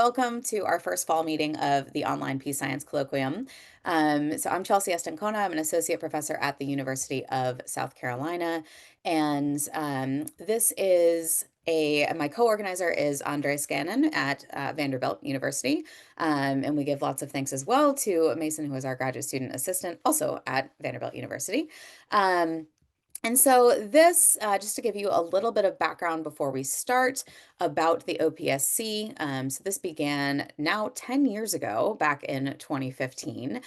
Welcome to our first fall meeting of the online Peace Science Colloquium. So I'm Chelsea Estancona. I'm an associate professor at the University of South Carolina. And this is my co-organizer is Andres Gannon at Vanderbilt University. And we give lots of thanks as well to Mason, who is our graduate student assistant, also at Vanderbilt University. And so this, just to give you a little bit of background before we start about the OPSC. So this began now 10 years ago, back in 2015.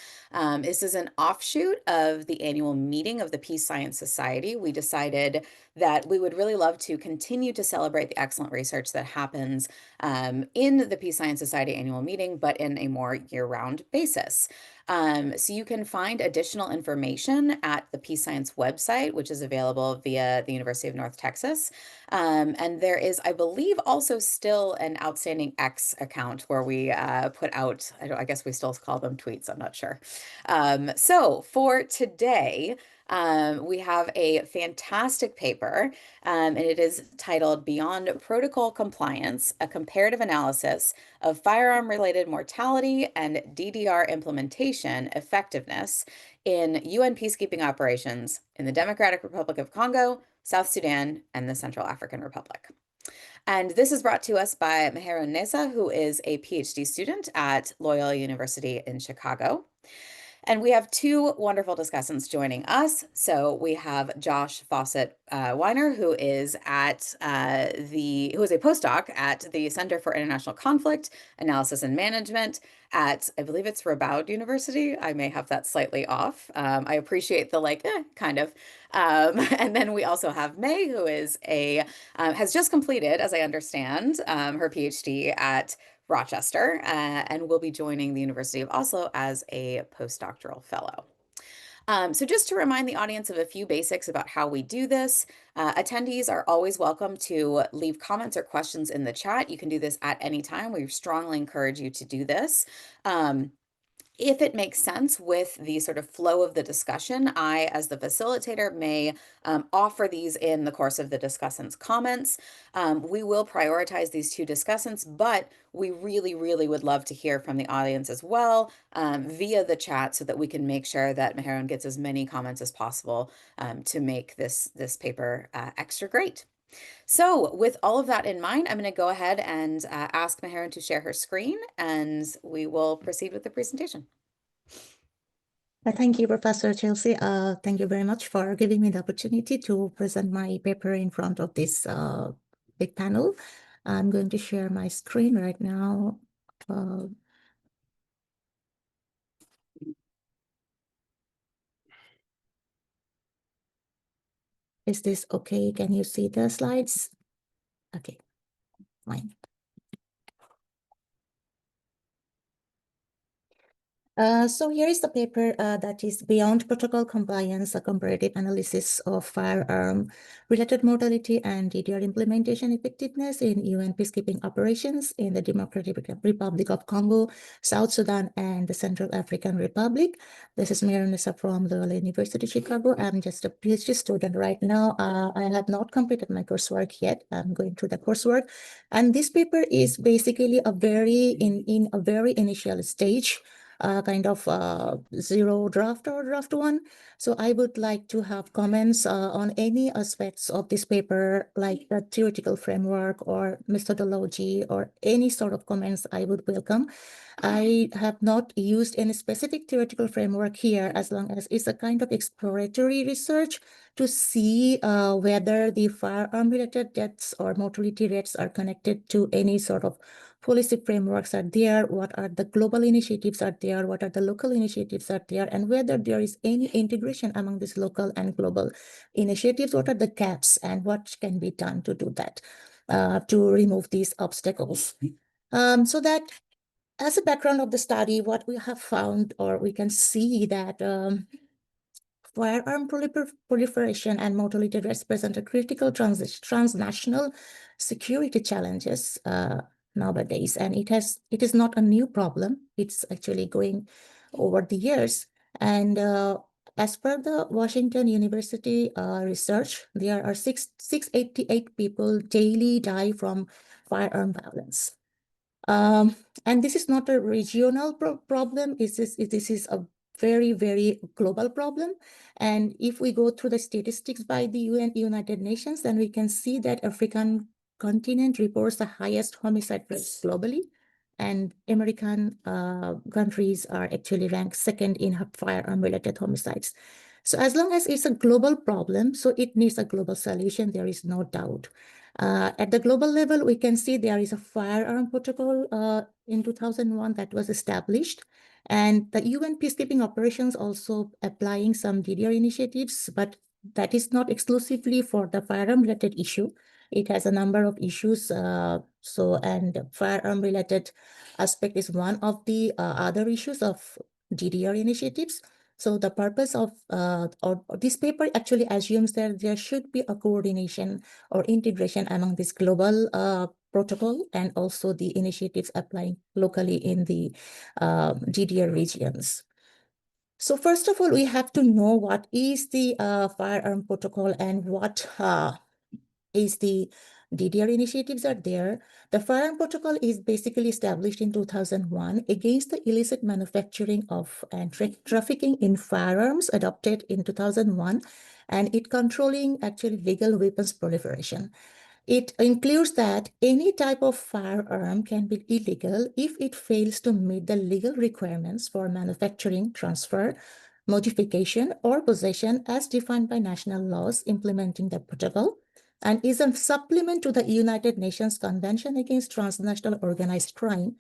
This is an offshoot of the annual meeting of the Peace Science Society. We decided that we would really love to continue to celebrate the excellent research that happens in the Peace Science Society annual meeting, but in a more year-round basis. So you can find additional information at the Peace Science website, which is available via the University of North Texas. And there is, I believe, also still an outstanding X account where we put out, I guess we still call them tweets, I'm not sure. So for today, we have a fantastic paper, and it is titled Beyond Protocol Compliance, a Comparative Analysis of Firearm-Related Mortality and DDR Implementation Effectiveness in UN Peacekeeping Operations in the Democratic Republic of Congo, South Sudan, and the Central African Republic. And this is brought to us by Meherun Nesa, who is a PhD student at Loyola University in Chicago. And we have two wonderful discussants joining us. So we have Josh Fawcett Weiner, who is at who is a postdoc at the Center for International Conflict Analysis and Management at, I believe it's Rabaud University. I may have that slightly off. I appreciate the kind of. And then we also have May, who is has just completed, as I understand, her PhD at Rochester, and will be joining the University of Oslo as a postdoctoral fellow. So just to remind the audience of a few basics about how we do this, attendees are always welcome to leave comments or questions in the chat. You can do this at any time. We strongly encourage you to do this. If it makes sense with the sort of flow of the discussion, I, as the facilitator, may offer these in the course of the discussant's comments. We will prioritize these two discussants, but we really, really would love to hear from the audience as well via the chat so that we can make sure that Meherun gets as many comments as possible to make this paper extra great. So with all of that in mind, I'm going to go ahead and ask Meherun to share her screen, and we will proceed with the presentation. Thank you, Professor Chelsea. Thank you very much for giving me the opportunity to present my paper in front of this big panel. I'm going to share my screen right now. Is this okay? Can you see the slides? Okay, fine. So here is the paper that is Beyond Protocol Compliance, a comparative analysis of firearm-related mortality and DDR implementation effectiveness in UN peacekeeping operations in the Democratic Republic of Congo, South Sudan, and the Central African Republic. This is Meherun from Loyola University, Chicago. I'm just a PhD student right now. I have not completed my coursework yet. I'm going through the coursework. And this paper is basically in a very initial stage. Kind of zero draft or draft one. So I would like to have comments on any aspects of this paper, like the theoretical framework or methodology or any sort of comments I would welcome. I have not used any specific theoretical framework here, as long as it's a kind of exploratory research to see whether the firearm-related deaths or mortality rates are connected to any sort of policy frameworks are there, what are the global initiatives are there, what are the local initiatives are there, and whether there is any integration among these local and global initiatives, what are the gaps and what can be done to do that, to remove these obstacles. So that as a background of the study, what we have found, or we can see that firearm proliferation and mortality rates present a critical transnational security challenges nowadays, and it is not a new problem. It's actually going over the years. And as per the Washington University research, there are 688 people daily die from firearm violence. And this is not a regional problem. This is a very, very global problem. And if we go through the statistics by the United Nations, then we can see that African continent reports the highest homicide rates globally. And American countries are actually ranked second in firearm-related homicides. So as long as it's a global problem, so it needs a global solution, there is no doubt. At the global level, we can see there is a firearm protocol in 2001 that was established. And the UN peacekeeping operations also applying some DDR initiatives, but that is not exclusively for the firearm-related issue. It has a number of issues. And firearm-related aspect is one of the other issues of DDR initiatives. So the purpose of or this paper actually assumes that there should be a coordination or integration among this global protocol and also the initiatives applying locally in the DDR regions. So first of all, we have to know what is the firearm protocol and what is the DDR initiatives are there. The Firearm Protocol is basically established in 2001 against the illicit manufacturing of and trafficking in firearms adopted in 2001, and it controlling actually legal weapons proliferation. It includes that any type of firearm can be illegal if it fails to meet the legal requirements for manufacturing, transfer, modification, or possession as defined by national laws implementing the protocol, and is a supplement to the United Nations Convention Against Transnational Organized Crime.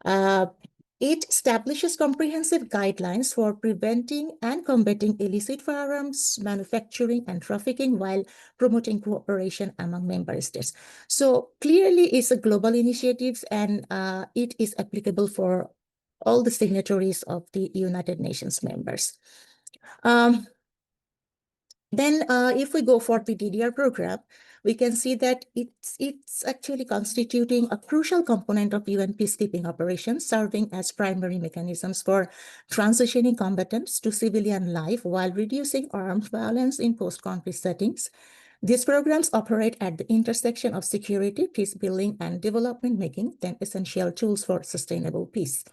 It establishes comprehensive guidelines for preventing and combating illicit firearms manufacturing and trafficking while promoting cooperation among member states. So clearly it's a global initiative, and it is applicable for all the signatories of the United Nations members. Then if we go for the DDR program, we can see that it's actually constituting a crucial component of UN peacekeeping operations, serving as primary mechanisms for transitioning combatants to civilian life while reducing armed violence in post-conflict settings. These programs operate at the intersection of security, peace building, and development, making them essential tools for sustainable peace.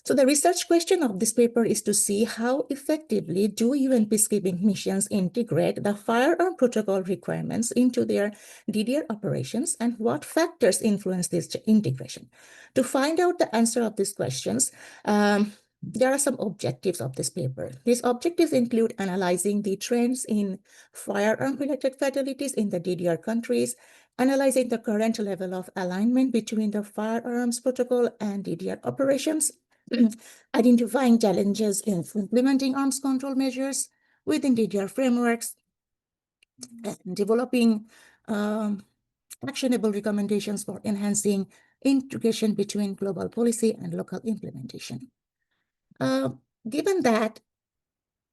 So the research question of this paper is to see how effectively do UN peacekeeping missions integrate the firearm protocol requirements into their DDR operations and what factors influence this integration. To find out the answer of these questions, there are some objectives of this paper. These objectives include analyzing the trends in firearm-related fatalities in the DDR countries, analyzing the current level of alignment between the firearms protocol and DDR operations, identifying challenges in implementing arms control measures within DDR frameworks, and developing actionable recommendations for enhancing integration between global policy and local implementation. Given that,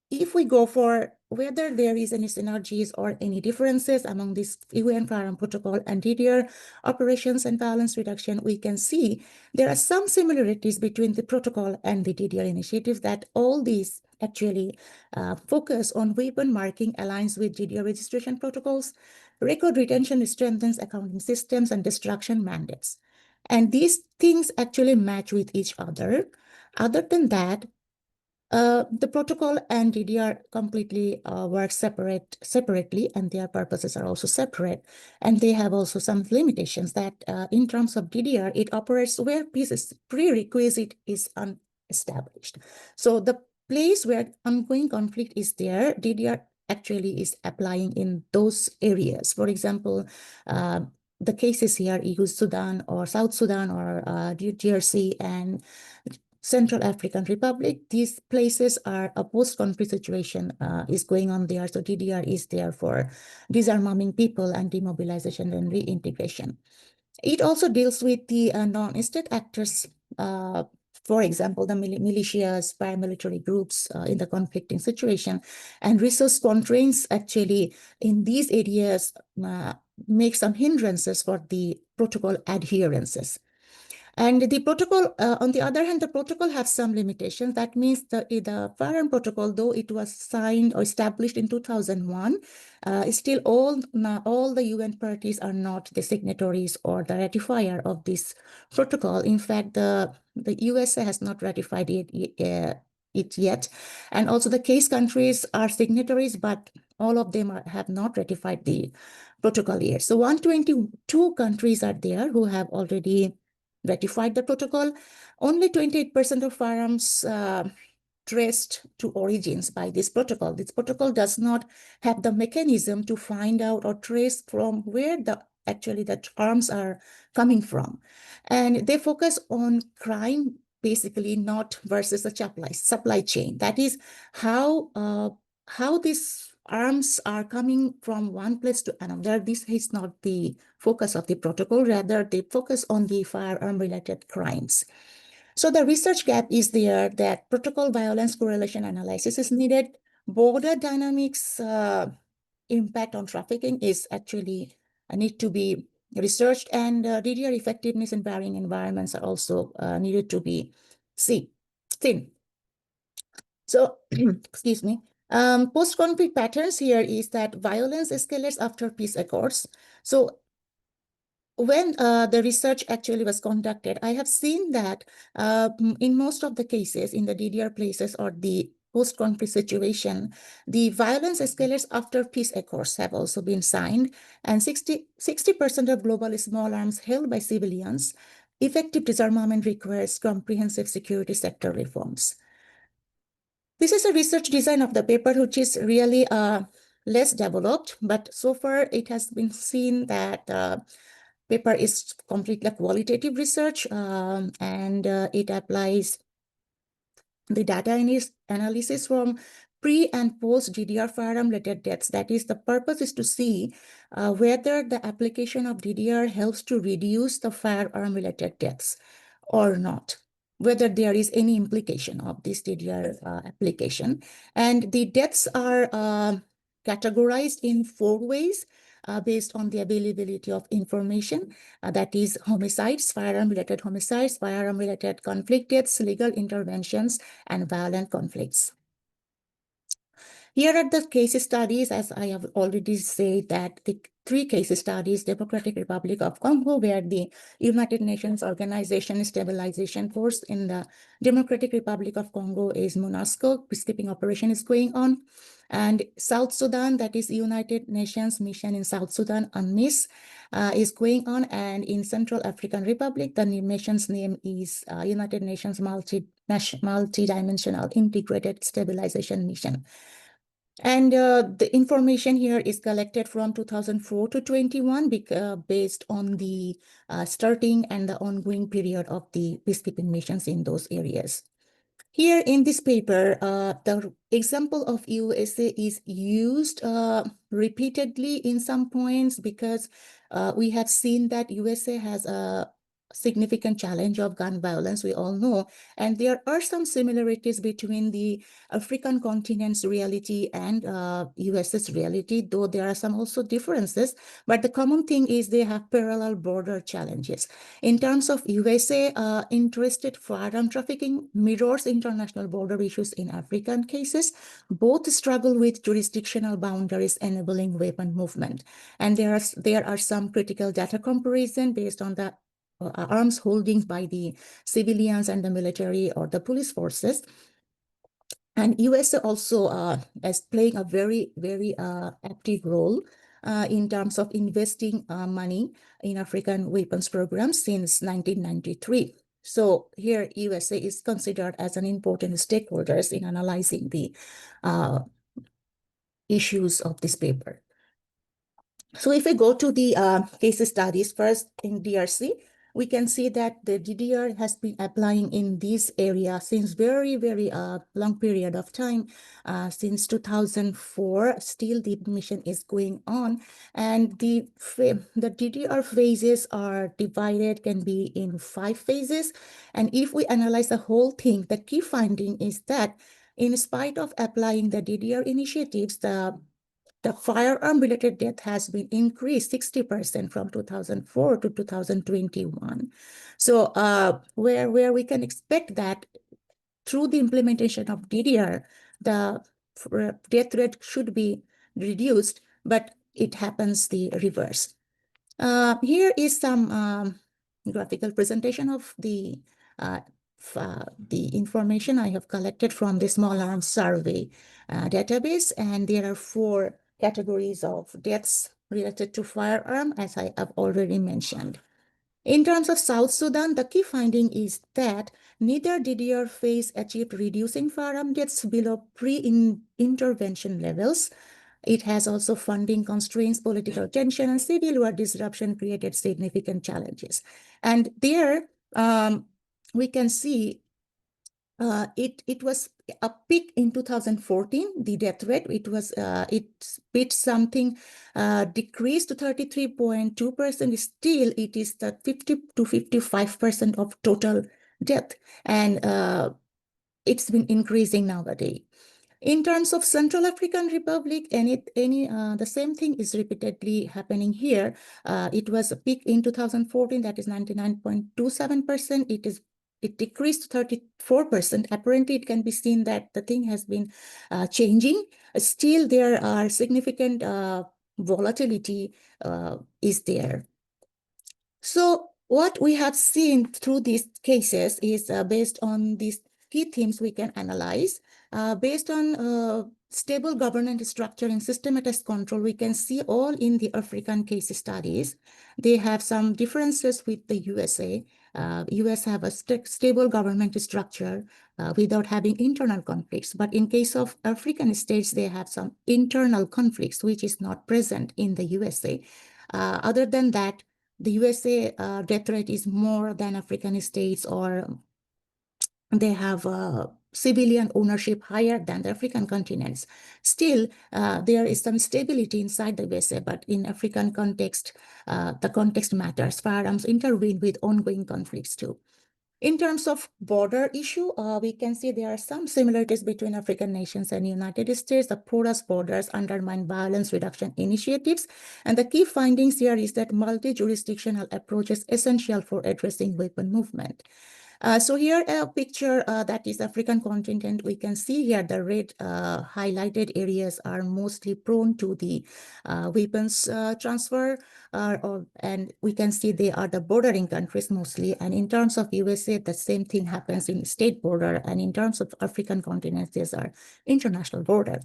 if we go for whether there is any synergies or any differences among this UN Firearm Protocol and DDR operations and violence reduction, we can see there are some similarities between the protocol and the DDR initiatives, that all these actually focus on weapon marking aligns with DDR registration protocols, record retention strengthens accounting systems, and destruction mandates. And these things actually match with each other. Other than that, the protocol and DDR completely work separately, and their purposes are also separate. And they have also some limitations that in terms of DDR, it operates where prerequisite is unestablished. So the place where ongoing conflict is there, DDR actually is applying in those areas. For example, the cases here use Sudan or South Sudan or DRC and Central African Republic. These places are a post-conflict situation is going on there. So DDR is there for disarming people and demobilization and reintegration. It also deals with the non-state actors, for example, the militias, paramilitary groups in the conflicting situation, and resource constraints actually in these areas make some hindrances for the protocol adherences. And the protocol, on the other hand, the protocol has some limitations. That means the Firearm Protocol, though it was signed or established in 2001, still all the UN parties are not the signatories or the ratifier of this protocol. In fact, the USA has not ratified it yet. And also the case countries are signatories, but all of them have not ratified the protocol yet. So 122 countries are there who have already ratified the protocol. Only 28% of firearms traced to origins by this protocol. This protocol does not have the mechanism to find out or trace from where actually the arms are coming from. And they focus on crime, basically, not versus the supply chain. That is how these arms are coming from one place to another. This is not the focus of the protocol. Rather, they focus on the firearm-related crimes. So the research gap is there, that protocol violence correlation analysis is needed. Border dynamics impact on trafficking is actually need to be researched, and DDR effectiveness in varying environments are also needed to be seen. So, excuse me. Post-conflict patterns here is that violence escalates after peace accords. So when the research actually was conducted, I have seen that in most of the cases in the DDR places or the post-conflict situation, the violence escalates after peace accords have also been signed, and 60% of global small arms held by civilians. Effective disarmament requires comprehensive security sector reforms. This is a research design of the paper, which is really less developed, but so far it has been seen that paper is completely qualitative research, and it applies the data analysis from pre and post DDR firearm-related deaths. That is, the purpose is to see whether the application of DDR helps to reduce the firearm-related deaths or not, whether there is any implication of this DDR application. And the deaths are categorized in 4 ways based on the availability of information. That is homicides, firearm-related homicides, firearm-related conflict deaths, legal interventions, and violent conflicts. Here are the case studies, as I have already said, that the 3 case studies: Democratic Republic of Congo, where the United Nations Organization Stabilization Force in the Democratic Republic of Congo is MONUSCO, peacekeeping operation is going on. And South Sudan, that is United Nations mission in South Sudan, UNMISS, is going on. And in Central African Republic, the mission's name is United Nations Multi-Dimensional Integrated Stabilization Mission. And the information here is collected from 2004 to 21 based on the starting and the ongoing period of the peacekeeping missions in those areas. Here in this paper, the example of USA is used repeatedly in some points because we have seen that USA has a significant challenge of gun violence, we all know. And there are some similarities between the African continent's reality and US's reality, though there are some also differences. But the common thing is they have parallel border challenges. In terms of USA, interested firearm trafficking mirrors international border issues in African cases. Both struggle with jurisdictional boundaries enabling weapon movement. And there are some critical data comparison based on the arms holdings by the civilians and the military or the police forces. And USA also is playing a very, very active role in terms of investing money in African weapons programs since 1993. So here, USA is considered as an important stakeholder in analyzing the issues of this paper. So if we go to the case studies first in DRC, we can see that the DDR has been applying in this area since very, very long period of time, since 2004. Still, the mission is going on, and the DDR phases are divided, can be in 5 phases. And if we analyze the whole thing, the key finding is that in spite of applying the DDR initiatives, the the firearm-related death has been increased 60% from 2004 to 2021. So where we can expect that through the implementation of DDR, the death rate should be reduced, but it happens the reverse. Here is some graphical presentation of the information I have collected from the small arms survey database, and there are 4 categories of deaths related to firearm, as I have already mentioned. In terms of South Sudan, the key finding is that neither DDR phase achieved reducing firearm deaths below pre-intervention levels. It has also funding constraints, political tension, and civil war disruption created significant challenges. And there we can see it was a peak in 2014, the death rate. It bit something, decreased to 33.2%. Still, it is the 50 to 55% of total death, and it's been increasing nowadays. In terms of Central African Republic, the same thing is repeatedly happening here. It was a peak in 2014, that is 99.27%. It decreased to 34%. Apparently, it can be seen that the thing has been changing. Still, there are significant volatility is there. So what we have seen through these cases is based on these key themes we can analyze. Based on stable governance structure and systematized control, we can see all in the African case studies. They have some differences with the USA. US have a stable government structure without having internal conflicts. But in case of African states, they have some internal conflicts, which is not present in the USA. Other than that, the USA death rate is more than African states, or they have civilian ownership higher than the African continents. Still, there is some stability inside the USA, but in African context, the context matters. Firearms intervene with ongoing conflicts too. In terms of border issue, we can see there are some similarities between African nations and United States. The porous borders undermine violence reduction initiatives. And the key findings here is that multi-jurisdictional approach is essential for addressing weapon movement. So here a picture that is African continent. We can see here the red highlighted areas are mostly prone to the weapons transfer, and we can see they are the bordering countries mostly. And in terms of USA, the same thing happens in state border. And in terms of African continents, these are international border.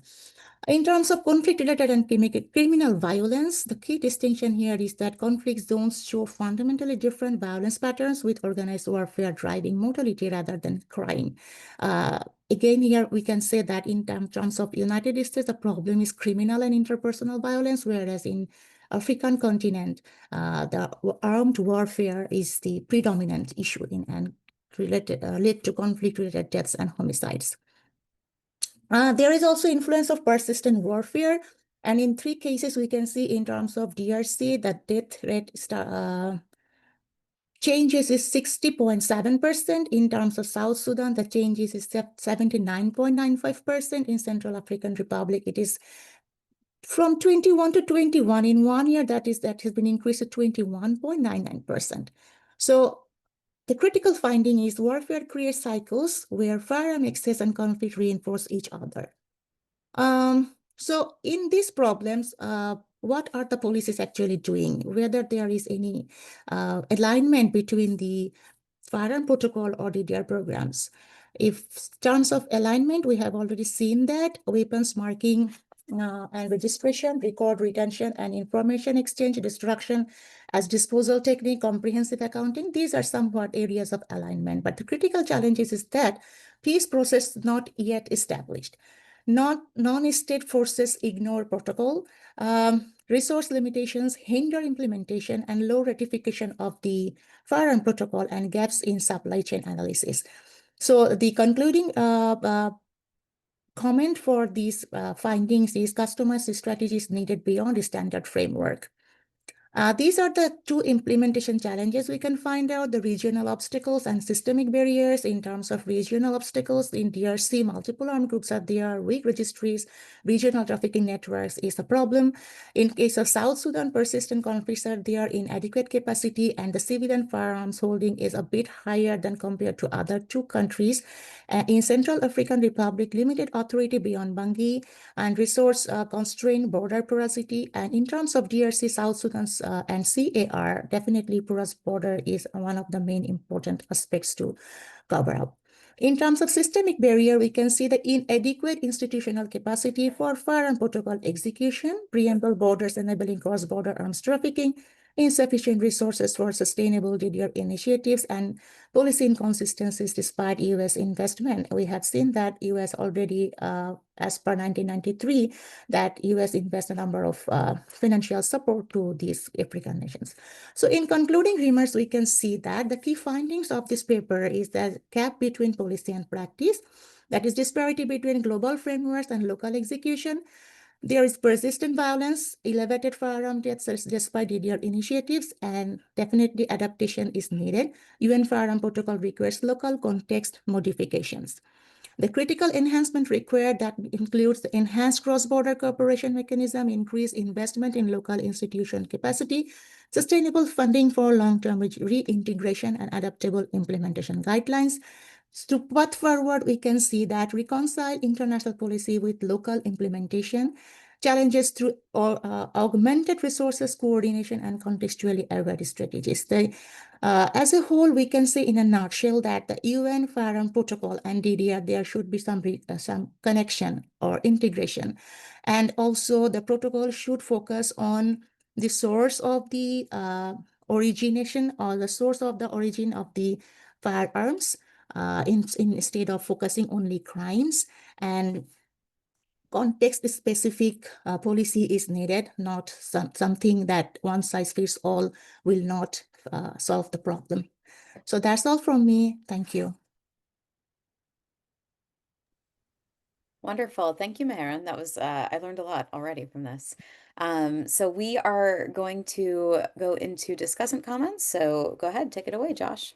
In terms of conflict-related and criminal violence, the key distinction here is that conflict zones show fundamentally different violence patterns, with organized warfare driving mortality rather than crime. Again, here we can say that in terms of United States, the problem is criminal and interpersonal violence, whereas in African continent, the armed warfare is the predominant issue and led to conflict-related deaths and homicides. There is also influence of persistent warfare. And in 3 cases, we can see in terms of DRC, that death rate changes is 60.7%. In terms of South Sudan, the changes is 79.95%. In Central African Republic, it is from 21 to 21 in 1 year. That has been increased to 21.99%. So the critical finding is warfare creates cycles where firearm excess and conflict reinforce each other. So in these problems, what are the policies actually doing? Whether there is any alignment between the firearm protocol or DDR programs. If terms of alignment, we have already seen that weapons marking and registration, record retention, and information exchange, destruction as disposal technique, comprehensive accounting, these are somewhat areas of alignment. But the critical challenges is that peace process not yet established. Non-state forces ignore protocol, resource limitations hinder implementation, and low ratification of the firearm protocol, and gaps in supply chain analysis. So the concluding comment for these findings is customized strategies needed beyond the standard framework. These are the two implementation challenges we can find out, the regional obstacles and systemic barriers. In terms of regional obstacles, in DRC, multiple armed groups are there, weak registries, regional trafficking networks is a problem. In case of South Sudan, persistent conflicts are there, inadequate capacity, and the civilian firearms holding is a bit higher than compared to other two countries. In Central African Republic, limited authority beyond Bangui, and resource constraint, border porosity. And in terms of DRC, South Sudan and CAR, definitely porous border is one of the main important aspects to cover up. In terms of systemic barrier, we can see the inadequate institutional capacity for firearm protocol execution, preamble borders enabling cross-border arms trafficking, insufficient resources for sustainable DDR initiatives, and policy inconsistencies despite U.S. investment. We have seen that U.S. already, as per 1993, that U.S. invests a number of financial support to these African nations. So in concluding remarks, we can see that the key findings of this paper is the gap between policy and practice, that is disparity between global frameworks and local execution. There is persistent violence, elevated firearm deaths despite DDR initiatives, and definitely adaptation is needed. UN Firearm Protocol requires local context modifications. The critical enhancement required that includes the enhanced cross-border cooperation mechanism, increased investment in local institution capacity, sustainable funding for long-term reintegration, and adaptable implementation guidelines. To put forward, we can see that reconcile international policy with local implementation, challenges through augmented resources, coordination, and contextually aware strategies. As a whole, we can say in a nutshell that the UN Firearm Protocol and DDR, there should be some connection or integration. And also the protocol should focus on the source of the origination or the source of the origin of the firearms, instead of focusing only crimes, and context-specific policy is needed, not something that one size fits all will not solve the problem. So that's all from me. Thank you. Wonderful. Thank you, Meherun. That was, I learned a lot already from this. So we are going to go into discussant comments. So go ahead, take it away, Josh.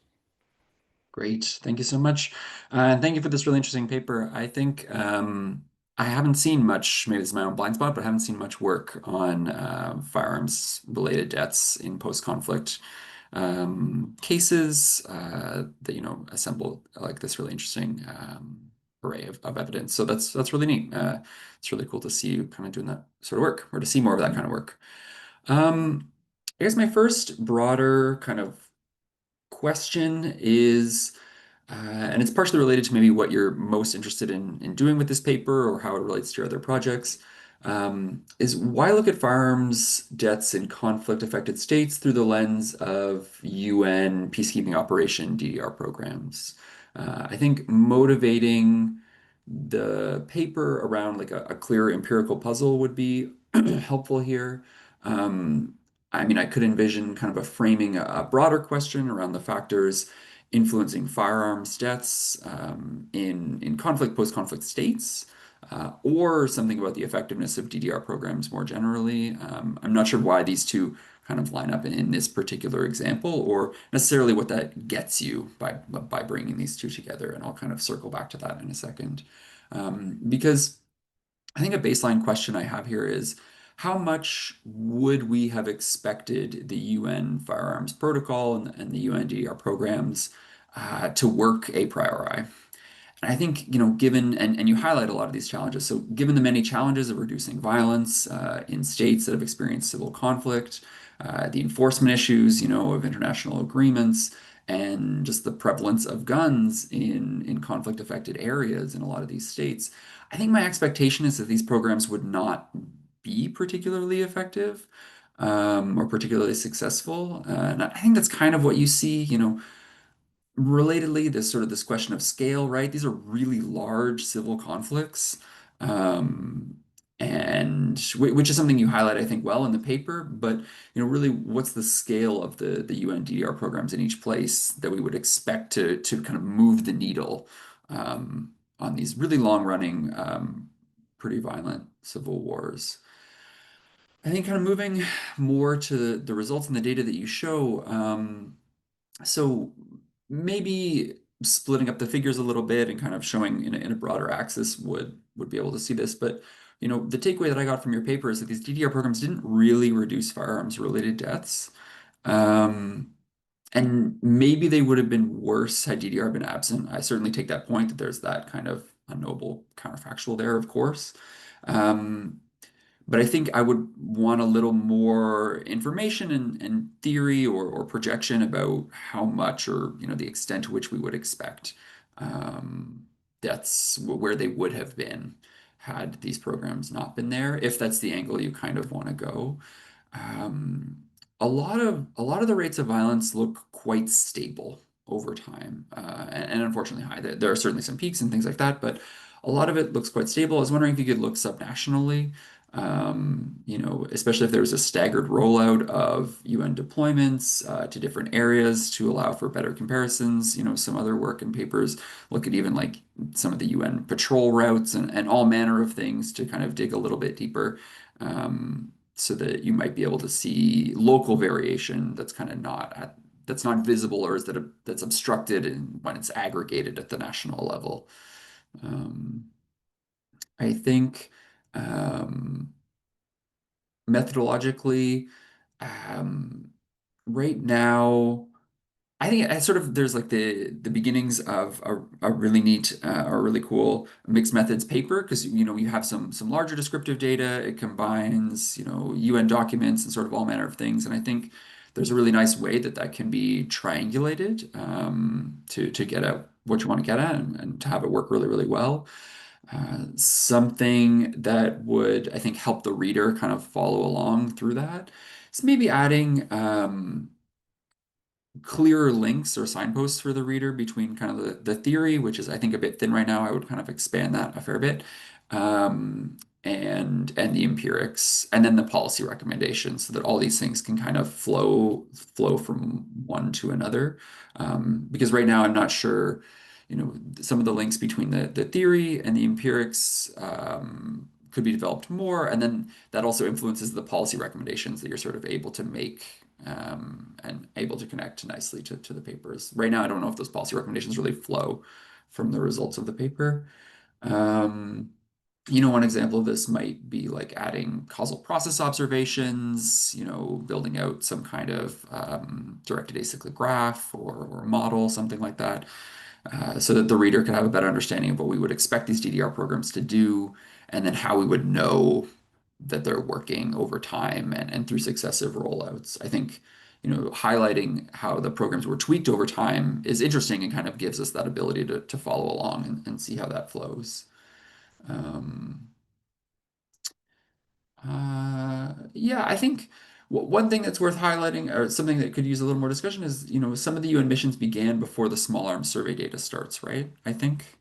Great. Thank you so much. And thank you for this really interesting paper. I think I haven't seen much, maybe it's my own blind spot, but I haven't seen much work on firearms-related deaths in post-conflict cases that, assemble like this really interesting array of evidence. So that's really neat. It's really cool to see you kind of doing that sort of work, or to see more of that kind of work. I guess my first broader kind of question is, and it's partially related to maybe what you're most interested in doing with this paper or how it relates to your other projects, is why look at firearms deaths in conflict-affected states through the lens of UN peacekeeping operation DDR programs? I think motivating the paper around like a clear empirical puzzle would be helpful here. I mean, I could envision kind of a framing a broader question around the factors influencing firearms deaths in conflict, post-conflict states, or something about the effectiveness of DDR programs more generally. I'm not sure why these two kind of line up in this particular example, or necessarily what that gets you by bringing these two together, and I'll kind of circle back to that in a second. Because I think a baseline question I have here is, how much would we have expected the UN Firearms Protocol and the UN DDR programs to work a priori? And I think, given, and you highlight a lot of these challenges, so given the many challenges of reducing violence in states that have experienced civil conflict, the enforcement issues, of international agreements, and just the prevalence of guns in conflict-affected areas in a lot of these states, I think my expectation is that these programs would not be particularly effective or particularly successful. And I think that's kind of what you see, relatedly, this question of scale, right? These are really large civil conflicts, um, and which is something you highlight, I think, well in the paper. But really, what's the scale of the UNDR programs in each place that we would expect to kind of move the needle on these really long-running, pretty violent civil wars? I think kind of moving more to the results and the data that you show. So maybe splitting up the figures a little bit and kind of showing in a broader axis would be able to see this. But the takeaway that I got from your paper is that these DDR programs didn't really reduce firearms related deaths. Um, and maybe they would have been worse had DDR been absent. I certainly take that point that there's that kind of unknowable counterfactual there, of course. Um, but I think I would want a little more information and theory or projection about how much or the extent to which we would expect um, that's where they would have been had these programs not been there, if that's the angle you kind of want to go. Um, a lot of the rates of violence look quite stable over time, and unfortunately high. There are certainly some peaks and things like that, but a lot of it looks quite stable. I was wondering if you could look subnationally, especially if there was a staggered rollout of UN deployments to different areas to allow for better comparisons. Some other work and papers look at even like some of the UN patrol routes and all manner of things to kind of dig a little bit deeper. So that you might be able to see local variation that's not visible or that's obstructed when it's aggregated at the national level. Um, I think um, methodologically, um, right now, I think I sort of there's like the beginnings of a really neat or really cool mixed methods paper because you have some larger descriptive data. It combines UN documents and sort of all manner of things, and I think there's a really nice way that can be triangulated to get at what you want to get at and to have it work really really well. Something that would, I think, help the reader kind of follow along through that is maybe adding clearer links or signposts for the reader between kind of the theory, which is, I think, a bit thin right now. I would kind of expand that a fair bit. And the empirics, and then the policy recommendations, so that all these things can kind of flow from one to another. Because right now I'm not sure some of the links between the theory and the empirics could be developed more, and then that also influences the policy recommendations that you're sort of able to make and able to connect nicely to the papers. Right now, I don't know if those policy recommendations really flow from the results of the paper. Um, one example of this might be like adding causal process observations, building out some kind of directed acyclic graph or model, something like that, so that the reader could have a better understanding of what we would expect these DDR programs to do, and then how we would know that they're working over time and through successive rollouts. I think, highlighting how the programs were tweaked over time is interesting and kind of gives us that ability to follow along and see how that flows. Um, yeah, I think one thing that's worth highlighting, or something that could use a little more discussion, is some of the UN missions began before the small arms survey data starts, right? I think.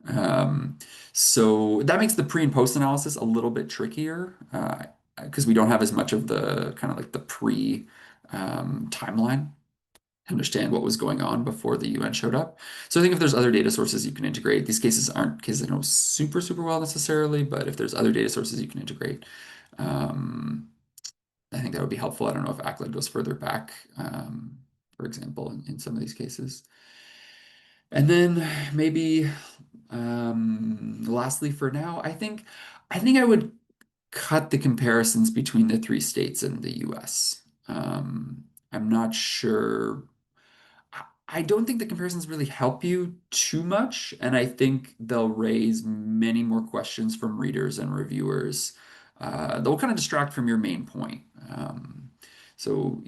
Um, so that makes the pre and post analysis a little bit trickier because we don't have as much of the kind of like the pre timeline to understand what was going on before the UN showed up. So I think if there's other data sources you can integrate, these cases aren't cases I know super, super well necessarily, but if there's other data sources you can integrate, um, I think that would be helpful. I don't know if ACLED goes further back, for example, in some of these cases. And then maybe lastly for now, I think I would cut the comparisons between the three states and the US. I'm not sure. I don't think the comparisons really help you too much, and I think they'll raise many more questions from readers and reviewers. They'll kind of distract from your main point. So,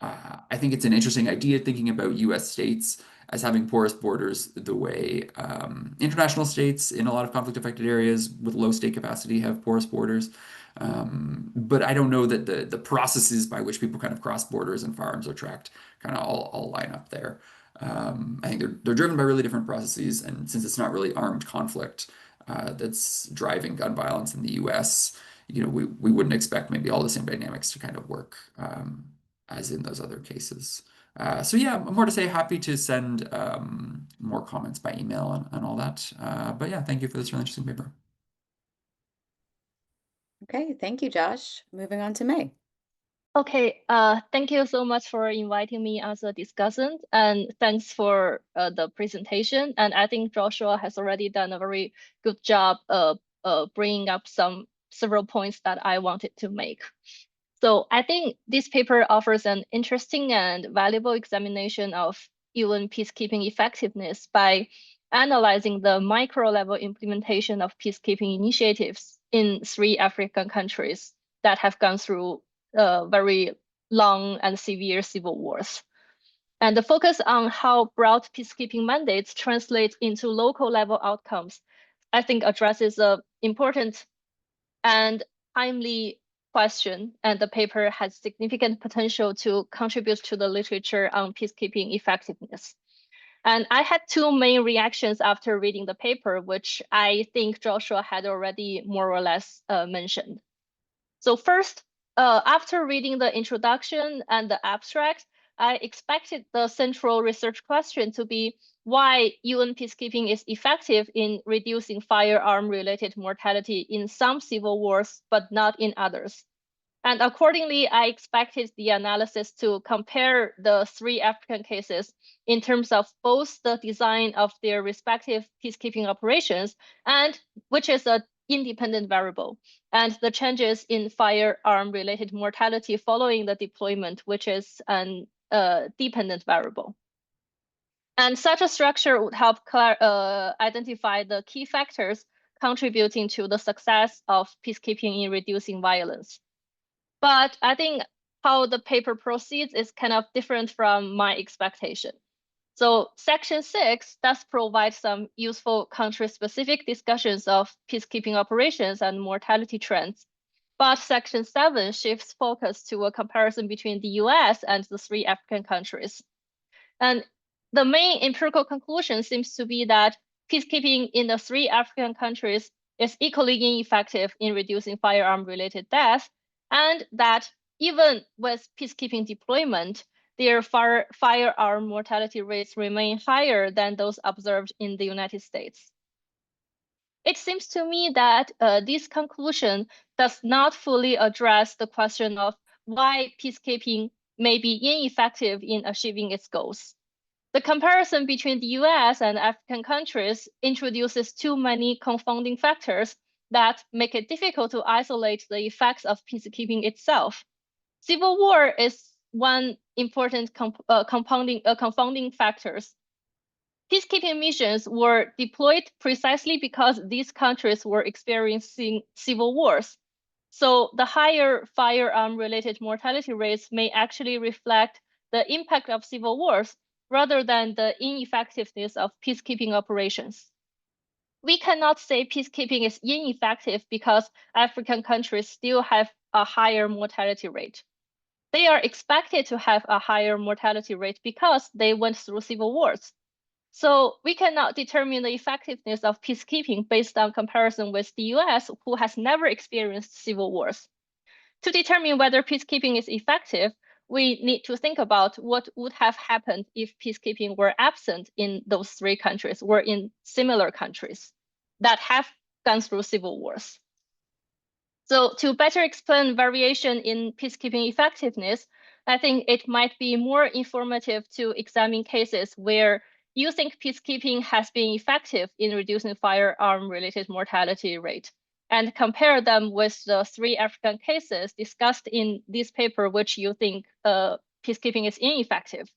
I think it's an interesting idea thinking about US states as having porous borders the way international states in a lot of conflict affected areas with low state capacity have porous borders. But I don't know that the processes by which people kind of cross borders and firearms are tracked kind of all line up there. I think they're driven by really different processes, and since it's not really armed conflict that's driving gun violence in the US, we wouldn't expect maybe all the same dynamics to kind of work as in those other cases. So yeah, more to say. Happy to send more comments by email and all that. But yeah, thank you for this really interesting paper. Okay, thank you, Josh. Moving on to May. Okay, thank you so much for inviting me as a discussant, and thanks for the presentation. And I think Joshua has already done a very good job bringing up several points that I wanted to make. So I think this paper offers an interesting and valuable examination of UN peacekeeping effectiveness by analyzing the micro-level implementation of peacekeeping initiatives in 3 African countries that have gone through very long and severe civil wars. And the focus on how broad peacekeeping mandates translate into local level outcomes, I think addresses an important and timely question, and the paper has significant potential to contribute to the literature on peacekeeping effectiveness. And I had 2 main reactions after reading the paper, which I think Joshua had already more or less mentioned. So first, after reading the introduction and the abstract, I expected the central research question to be why UN peacekeeping is effective in reducing firearm-related mortality in some civil wars, but not in others. And accordingly, I expected the analysis to compare the 3 African cases in terms of both the design of their respective peacekeeping operations, and which is an independent variable, and the changes in firearm-related mortality following the deployment, which is an dependent variable. And such a structure would help identify the key factors contributing to the success of peacekeeping in reducing violence. But I think how the paper proceeds is kind of different from my expectation. So section 6 does provide some useful country-specific discussions of peacekeeping operations and mortality trends. But section 7 shifts focus to a comparison between the US and the 3 African countries. And the main empirical conclusion seems to be that peacekeeping in the 3 African countries is equally ineffective in reducing firearm-related deaths, and that even with peacekeeping deployment, their firearm mortality rates remain higher than those observed in the United States. It seems to me that this conclusion does not fully address the question of why peacekeeping may be ineffective in achieving its goals. The comparison between the US and African countries introduces too many confounding factors that make it difficult to isolate the effects of peacekeeping itself. Civil war is one important confounding factors. Peacekeeping missions were deployed precisely because these countries were experiencing civil wars. So the higher firearm-related mortality rates may actually reflect the impact of civil wars rather than the ineffectiveness of peacekeeping operations. We cannot say peacekeeping is ineffective because African countries still have a higher mortality rate. They are expected to have a higher mortality rate because they went through civil wars. So we cannot determine the effectiveness of peacekeeping based on comparison with the US, who has never experienced civil wars. To determine whether peacekeeping is effective, we need to think about what would have happened if peacekeeping were absent in those 3 countries or in similar countries that have gone through civil wars. So to better explain variation in peacekeeping effectiveness, I think it might be more informative to examine cases where you think peacekeeping has been effective in reducing firearm-related mortality rate, and compare them with the 3 African cases discussed in this paper, which you think peacekeeping is ineffective.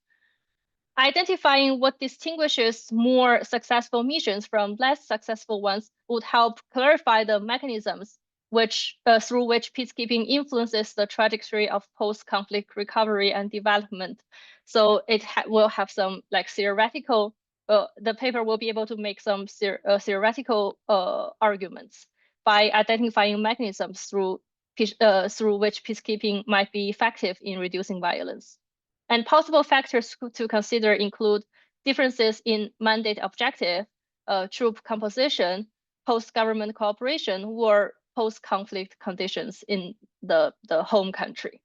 Identifying what distinguishes more successful missions from less successful ones would help clarify the mechanisms through which peacekeeping influences the trajectory of post-conflict recovery and development. So it will have some theoretical, the paper will be able to make some theoretical arguments by identifying mechanisms through which peacekeeping might be effective in reducing violence. And possible factors to consider include differences in mandate objective, troop composition, post-government cooperation, or post-conflict conditions in the home country.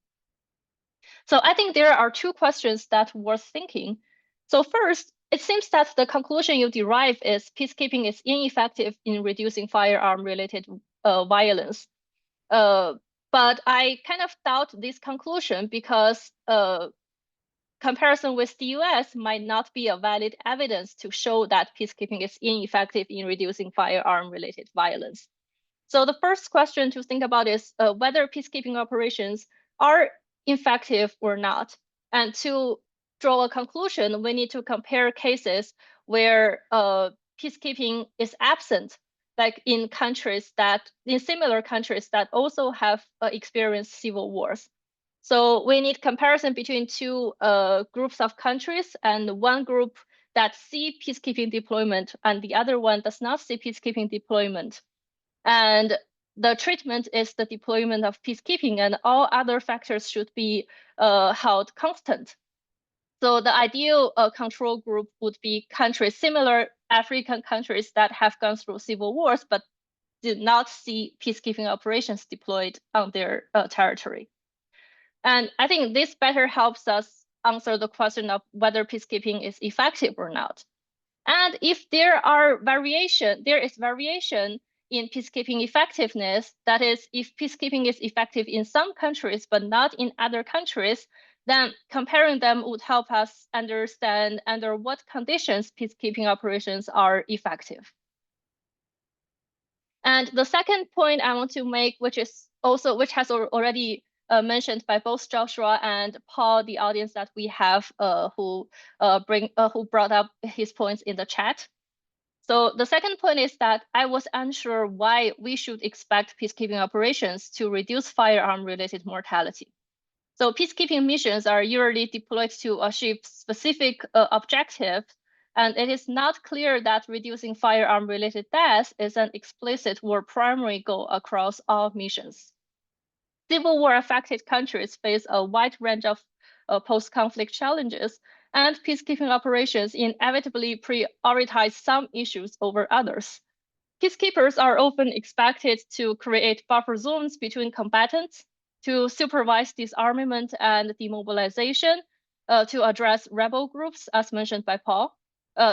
So I think there are 2 questions that worth thinking. So first, it seems that the conclusion you derive is peacekeeping is ineffective in reducing firearm-related violence. But I kind of doubt this conclusion because comparison with the US might not be a valid evidence to show that peacekeeping is ineffective in reducing firearm-related violence. So the first question to think about is whether peacekeeping operations are effective or not. And to draw a conclusion, we need to compare cases where peacekeeping is absent, like in similar countries that also have experienced civil wars. So we need comparison between two groups of countries, and one group that see peacekeeping deployment and the other one does not see peacekeeping deployment. And the treatment is the deployment of peacekeeping, and all other factors should be held constant. So the ideal control group would be similar African countries that have gone through civil wars, but did not see peacekeeping operations deployed on their territory. And I think this better helps us answer the question of whether peacekeeping is effective or not. And if there is variation in peacekeeping effectiveness, that is, if peacekeeping is effective in some countries but not in other countries, then comparing them would help us understand under what conditions peacekeeping operations are effective. And the second point I want to make, which has already mentioned by both Joshua and Paul, the audience that we have who brought up his points in the chat. So the second point is that I was unsure why we should expect peacekeeping operations to reduce firearm-related mortality. So peacekeeping missions are usually deployed to achieve specific objectives, and it is not clear that reducing firearm-related deaths is an explicit or primary goal across all missions. Civil war-affected countries face a wide range of post-conflict challenges, and peacekeeping operations inevitably prioritize some issues over others. Peacekeepers are often expected to create buffer zones between combatants, to supervise disarmament and demobilization, to address rebel groups, as mentioned by Paul,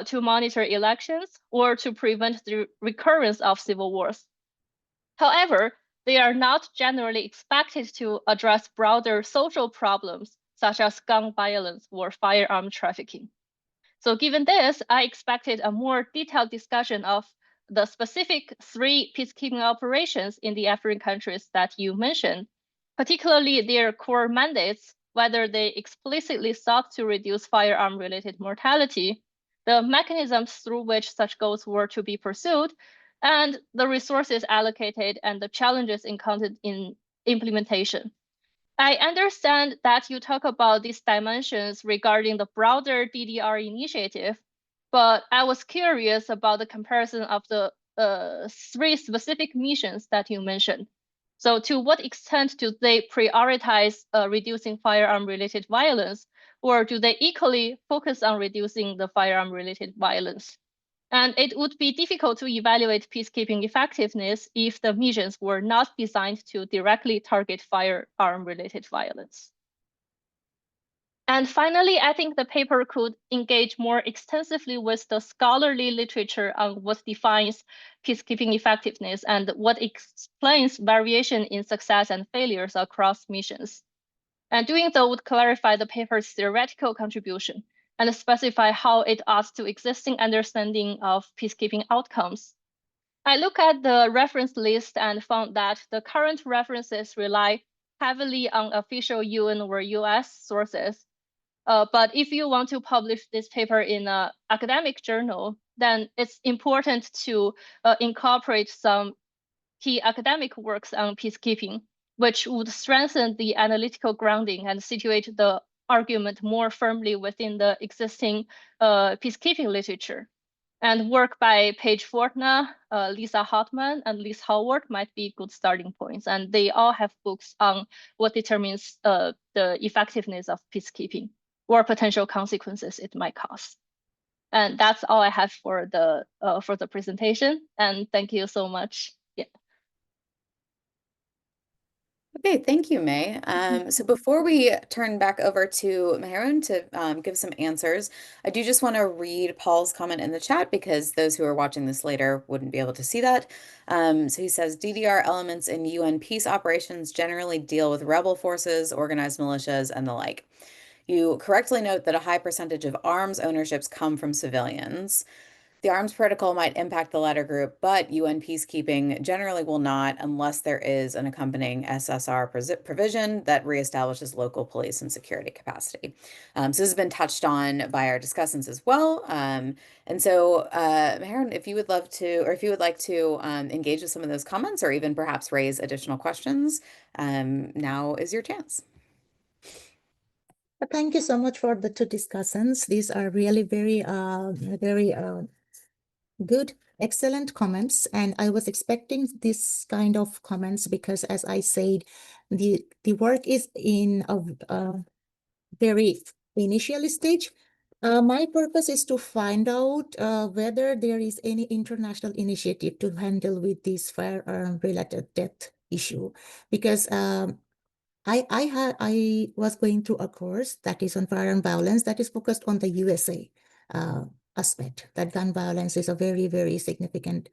to monitor elections, or to prevent the recurrence of civil wars. However, they are not generally expected to address broader social problems, such as gun violence or firearm trafficking. So given this, I expected a more detailed discussion of the specific 3 peacekeeping operations in the African countries that you mentioned, particularly their core mandates, whether they explicitly sought to reduce firearm-related mortality, the mechanisms through which such goals were to be pursued, and the resources allocated and the challenges encountered in implementation. I understand that you talk about these dimensions regarding the broader DDR initiative, but I was curious about the comparison of the 3 specific missions that you mentioned. So to what extent do they prioritize reducing firearm-related violence, or do they equally focus on reducing the firearm-related violence? And it would be difficult to evaluate peacekeeping effectiveness if the missions were not designed to directly target firearm-related violence. And finally, I think the paper could engage more extensively with the scholarly literature on what defines peacekeeping effectiveness and what explains variation in success and failures across missions. And doing so would clarify the paper's theoretical contribution and specify how it adds to existing understanding of peacekeeping outcomes. I look at the reference list and found that the current references rely heavily on official UN or US sources. But if you want to publish this paper in an academic journal, then it's important to incorporate some key academic works on peacekeeping, which would strengthen the analytical grounding and situate the argument more firmly within the existing peacekeeping literature. And work by Paige Fortna, Lisa Hartman, and Liz Howard might be good starting points. And they all have books on what determines the effectiveness of peacekeeping or potential consequences it might cause. And that's all I have for the presentation. And thank you so much. Yeah. Okay, thank you, May. So before we turn back over to Meherun to give some answers, I do just want to read Paul's comment in the chat because those who are watching this later wouldn't be able to see that. So he says, DDR elements in UN peace operations generally deal with rebel forces, organized militias, and the like. You correctly note that a high percentage of arms ownerships come from civilians. The arms protocol might impact the latter group, but UN peacekeeping generally will not unless there is an accompanying SSR provision that reestablishes local police and security capacity. So this has been touched on by our discussants as well. And so, Meherun, if you would love to, or if you would like to engage with some of those comments or even perhaps raise additional questions, now is your chance. Thank you so much for the two discussions. These are really very, very good, excellent comments. And I was expecting this kind of comments because, as I said, the work is in a very initial stage. My purpose is to find out whether there is any international initiative to handle with this firearm-related death issue, because I was going through a course that is on firearm violence that is focused on the USA aspect. That gun violence is a very, very significant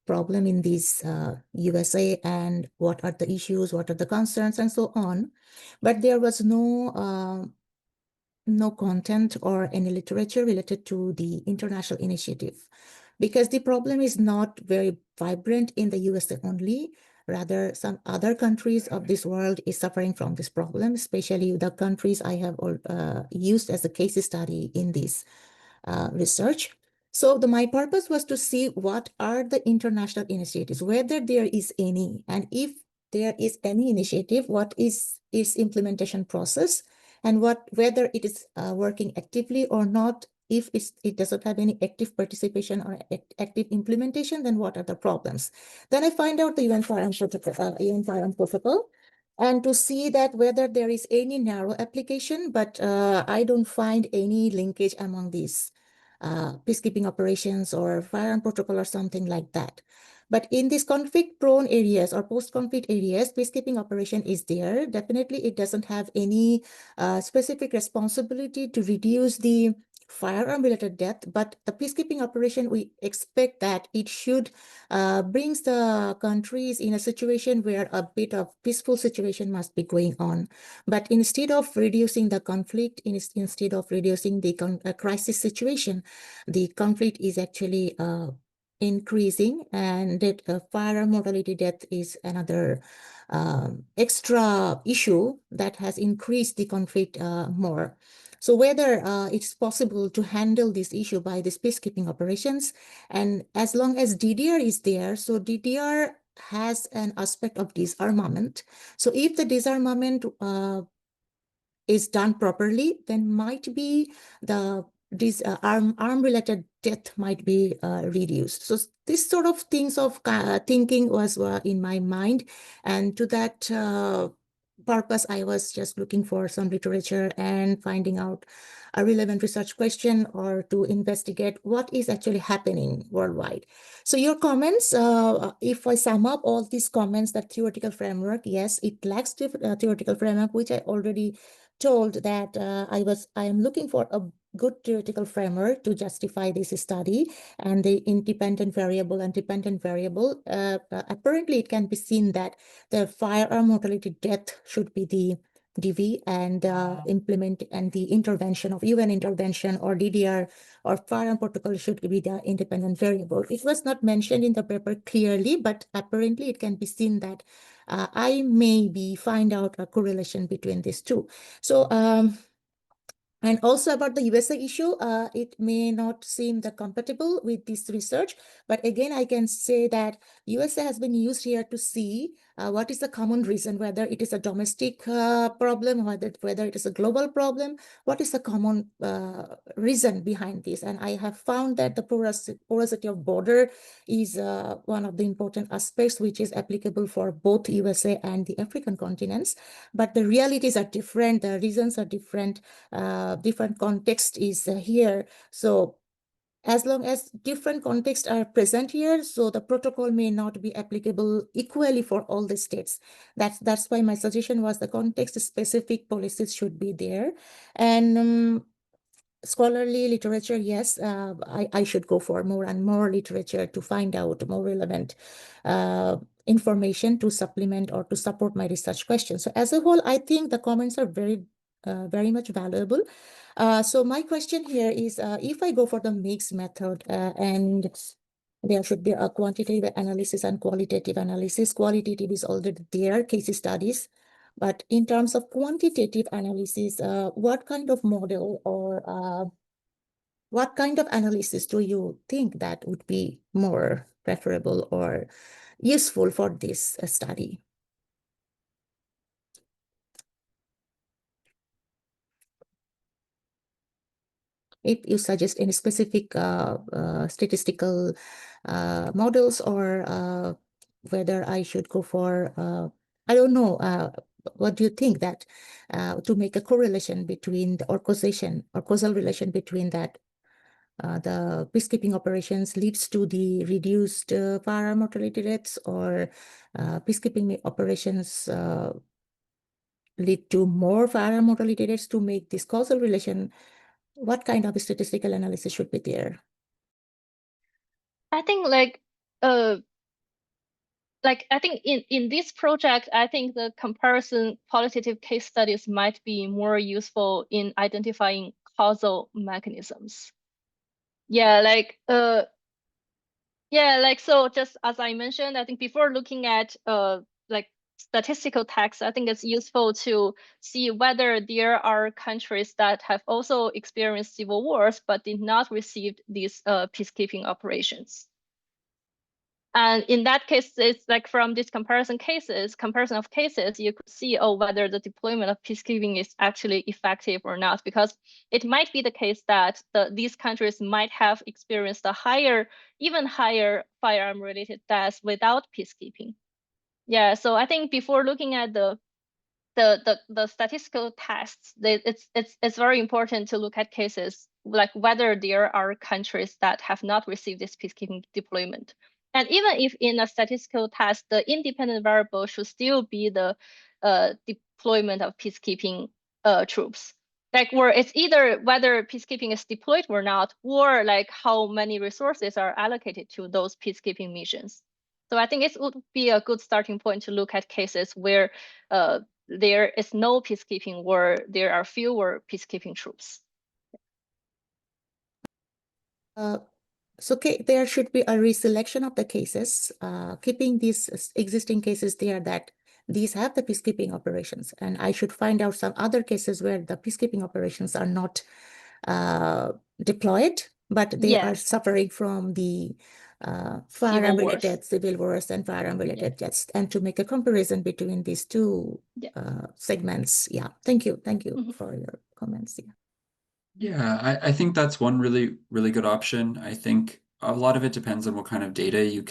problem in these USA, and what are the issues, what are the concerns, and so on. But there was no content or any literature related to the international initiative, because the problem is not very vibrant in the USA only. Rather, some other countries of this world is suffering from this problem, especially the countries I have used as a case study in this research. So my purpose was to see what are the international initiatives, whether there is any, and if there is any initiative, what is its implementation process, and whether it is working actively or not. If it doesn't have any active participation or active implementation, then what are the problems? Then I find out the UN Firearm Protocol, and to see that whether there is any narrow application, but I don't find any linkage among these peacekeeping operations or firearm protocol or something like that. But in these conflict-prone areas or post-conflict areas, peacekeeping operation is there. Definitely, it doesn't have any specific responsibility to reduce the firearm-related death, but the peacekeeping operation, we expect that it should brings the countries in a situation where a bit of peaceful situation must be going on. But instead of reducing the conflict, instead of reducing the crisis situation, the conflict is actually increasing, and that firearm mortality death is another extra issue that has increased the conflict more. So whether it's possible to handle this issue by these peacekeeping operations, and as long as DDR is there, so DDR has an aspect of disarmament. So if the disarmament is done properly, then might be this arm-related death might be reduced. So this sort of things of thinking was in my mind, and to that purpose, I was just looking for some literature and finding out a relevant research question or to investigate what is actually happening worldwide. So your comments, if I sum up all these comments, that theoretical framework, yes, it lacks theoretical framework, which I already told that I am looking for a good theoretical framework to justify this study, and the independent variable and dependent variable. Apparently, it can be seen that the firearm mortality death should be the DV, and implement and the intervention of UN intervention or DDR or firearm protocol should be the independent variable. It was not mentioned in the paper clearly, but apparently it can be seen that I maybe find out a correlation between these two. So and also about the USA issue, it may not seem that compatible with this research, but again, I can say that USA has been used here to see what is the common reason, whether it is a domestic problem, whether it is a global problem, what is the common reason behind this. And I have found that the porosity of border is one of the important aspects which is applicable for both USA and the African continents, but the realities are different, the reasons are different. Different context is here. So as long as different contexts are present here, so the protocol may not be applicable equally for all the states. That's why my suggestion was the context-specific policies should be there. And scholarly literature, yes, I should go for more and more literature to find out more relevant information to supplement or to support my research questions. So as a whole, I think the comments are very much valuable. So my question here is, if I go for the mixed method and there should be a quantitative analysis and qualitative analysis. Qualitative is already there, case studies. But in terms of quantitative analysis, what kind of model or what kind of analysis do you think that would be more preferable or useful for this study? If you suggest any specific statistical models or whether I should go for, I don't know, what do you think that to make a correlation between or causation or causal relation between that the peacekeeping operations leads to the reduced firearm mortality rates or peacekeeping operations lead to more firearm mortality rates? To make this causal relation, what kind of statistical analysis should be there? I think I think in this project, I think the comparison qualitative case studies might be more useful in identifying causal mechanisms. Yeah, so just as I mentioned, I think before looking at like statistical text, I think it's useful to see whether there are countries that have also experienced civil wars but did not receive these peacekeeping operations. And in that case, it's like from these comparison of cases, you could see whether the deployment of peacekeeping is actually effective or not, because it might be the case that these countries might have experienced a even higher firearm-related deaths without peacekeeping. Yeah, so I think before looking at the statistical tests, it's very important to look at cases like whether there are countries that have not received this peacekeeping deployment. And even if in a statistical test, the independent variable should still be the deployment of peacekeeping troops. Like where it's either whether peacekeeping is deployed or not, or like how many resources are allocated to those peacekeeping missions. So I think it would be a good starting point to look at cases where there is no peacekeeping, or there are fewer peacekeeping troops. So there should be a reselection of the cases, keeping these existing cases there that these have the peacekeeping operations. And I should find out some other cases where the peacekeeping operations are not deployed, but they are suffering from the firearm-related civil wars and firearm-related deaths, and to make a comparison between these two segments. Yeah, thank you for your comments. Yeah, I think that's one really good option. I think a lot of it depends on what kind of data you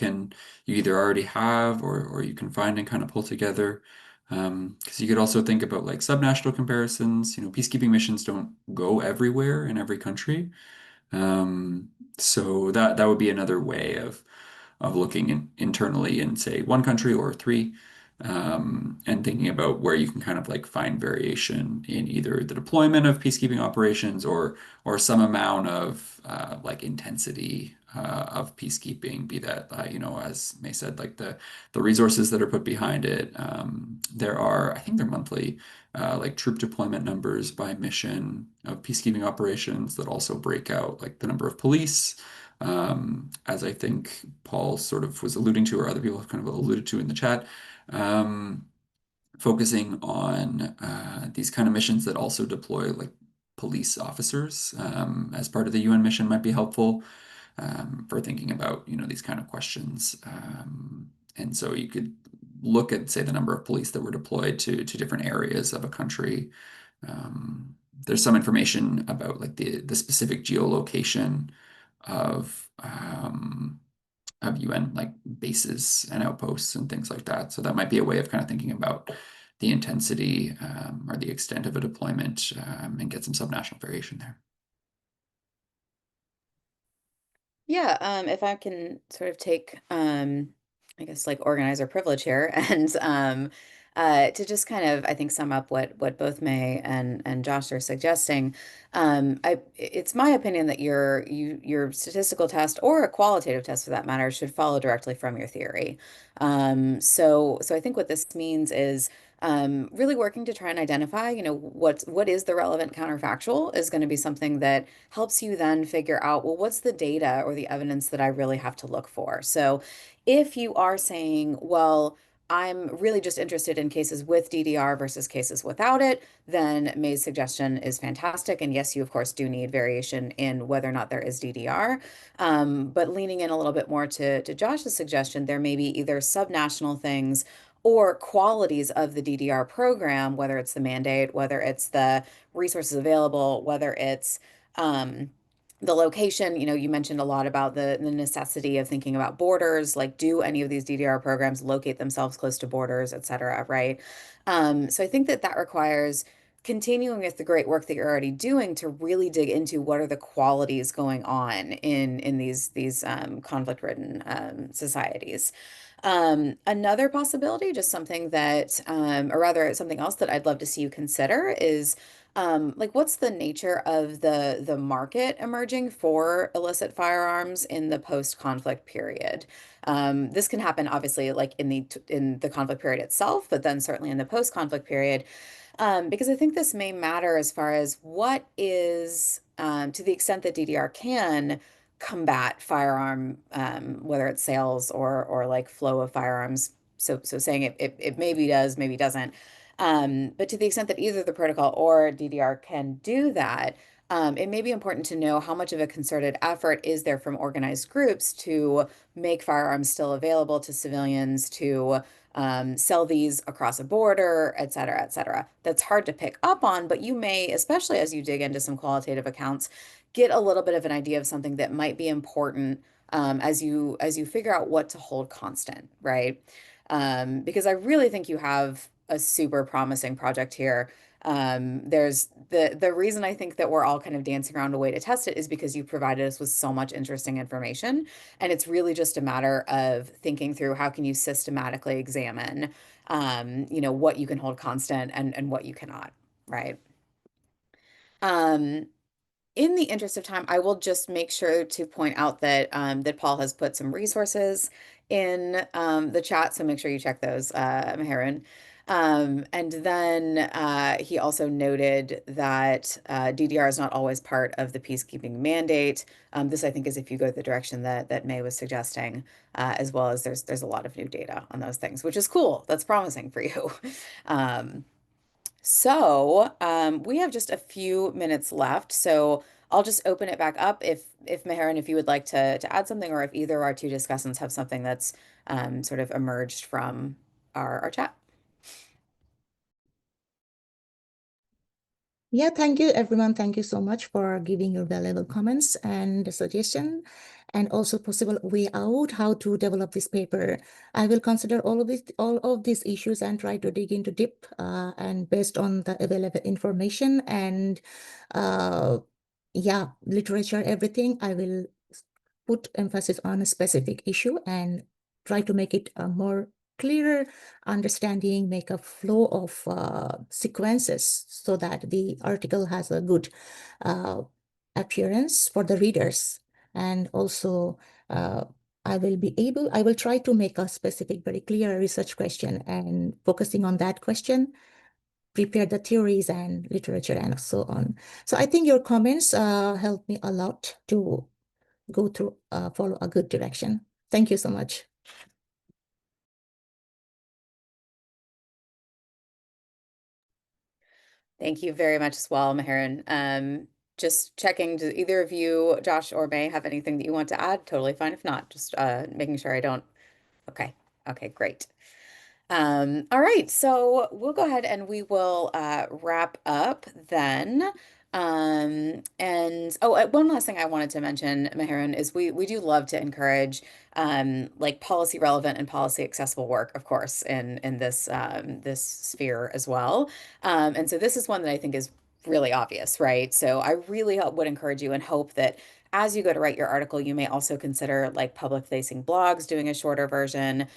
either already have or you can find and kind of pull together. Because you could also think about like subnational comparisons. Peacekeeping missions don't go everywhere in every country. So that would be another way of looking internally in, say, one country or three, and thinking about where you can kind of like find variation in either the deployment of peacekeeping operations or some amount of like intensity of peacekeeping, be that as May said, like the resources that are put behind it. There are, I think they're monthly, like troop deployment numbers by mission of peacekeeping operations that also break out like the number of police. As I think Paul sort of was alluding to, or other people have kind of alluded to in the chat, focusing on these kind of missions that also deploy like police officers as part of the UN mission might be helpful for thinking about these kind of questions. And so you could look at, say, the number of police that were deployed to different areas of a country. There's some information about like the specific geolocation of UN like bases and outposts and things like that. So that might be a way of kind of thinking about the intensity or the extent of a deployment and get some subnational variation there. Yeah, if I can sort of take, I guess like organizer privilege here and to just kind of, I think, sum up what both May and Josh are suggesting. It's my opinion that your statistical test or a qualitative test for that matter should follow directly from your theory. So I think what this means is really working to try and identify, what is the relevant counterfactual is going to be something that helps you then figure out, well, what's the data or the evidence that I really have to look for? So if you are saying, well, I'm really just interested in cases with DDR versus cases without it, then May's suggestion is fantastic. And yes, you of course do need variation in whether or not there is DDR. But leaning in a little bit more to Josh's suggestion, there may be either subnational things or qualities of the DDR program, whether it's the mandate, whether it's the resources available, whether it's um, the location. You mentioned a lot about the necessity of thinking about borders, like do any of these DDR programs locate themselves close to borders, et cetera, right? So I think that that requires continuing with the great work that you're already doing to really dig into what are the qualities going on in these conflict-ridden societies. Another possibility, just something that, or rather something else that I'd love to see you consider is like what's the nature of the market emerging for illicit firearms in the post-conflict period? This can happen obviously like in the conflict period itself, but then certainly in the post-conflict period, because I think this may matter as far as what is, to the extent that DDR can combat firearm, whether it's sales or like flow of firearms. So saying it maybe does, maybe doesn't. But to the extent that either the protocol or DDR can do that, it may be important to know how much of a concerted effort is there from organized groups to make firearms still available to civilians, to sell these across a border, et cetera, et cetera. That's hard to pick up on, but you may, especially as you dig into some qualitative accounts, get a little bit of an idea of something that might be important as you figure out what to hold constant, right? Because I really think you have a super promising project here. There's the reason I think that we're all kind of dancing around a way to test it is because you provided us with so much interesting information, and it's really just a matter of thinking through how can you systematically examine, what you can hold constant and what you cannot, right? Um, in the interest of time, I will just make sure to point out that Paul has put some resources in the chat, so make sure you check those, Meherun. And then he also noted that DDR is not always part of the peacekeeping mandate. This, I think, is if you go the direction that May was suggesting, as well as there's a lot of new data on those things, which is cool. That's promising for you. Um, we have just a few minutes left, so I'll just open it back up if Meherun, if you would like to add something, or if either of our two discussants have something that's sort of emerged from our chat. Yeah, thank you, everyone. Thank you so much for giving your valuable comments and suggestion, and also possible way out how to develop this paper. I will consider all of these issues and try to dig into deep and based on the available information and yeah, literature, everything. I will put emphasis on a specific issue and try to make it a more clearer understanding, make a flow of sequences so that the article has a good uh, appearance for the readers. And also, I will try to make a specific, very clear research question and focusing on that question, prepare the theories and literature and so on. So I think your comments helped me a lot to go through, follow a good direction. Thank you so much. Thank you very much as well, Meherun. Just checking, do either of you, Josh or May, have anything that you want to add? Totally fine if not, just making sure I don't. Okay, okay, great. All right, so we'll go ahead and we will wrap up then. And one last thing I wanted to mention, Meherun, is we do love to encourage like policy relevant and policy accessible work, of course, in this sphere as well. And so this is one that I think is really obvious, right? So I really would encourage you and hope that as you go to write your article, you may also consider like public-facing blogs, doing a shorter version,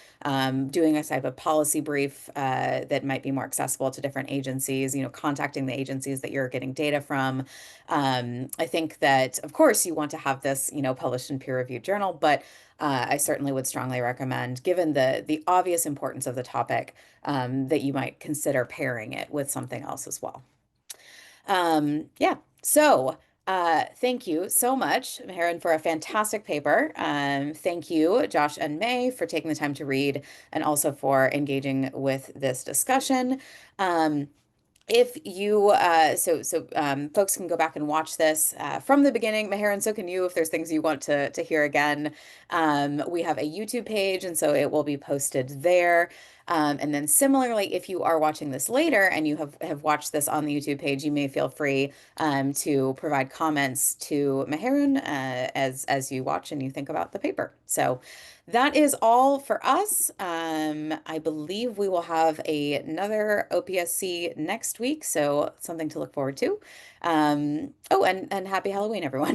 doing a type of policy brief that might be more accessible to different agencies, contacting the agencies that you're getting data from. I think that, of course, you want to have this, published in peer-reviewed journal, but I certainly would strongly recommend, given the obvious importance of the topic, that you might consider pairing it with something else as well. Yeah, so thank you so much, Meherun, for a fantastic paper. Thank you, Josh and May, for taking the time to read and also for engaging with this discussion. If you folks can go back and watch this from the beginning. Meherun, so can you if there's things you want to hear again. We have a YouTube page, and so it will be posted there. And then similarly, if you are watching this later and you have watched this on the YouTube page, you may feel free to provide comments to Meherun as you watch and you think about the paper. So that is all for us. I believe we will have another OPSC next week, so something to look forward to. Oh, and happy Halloween, everyone.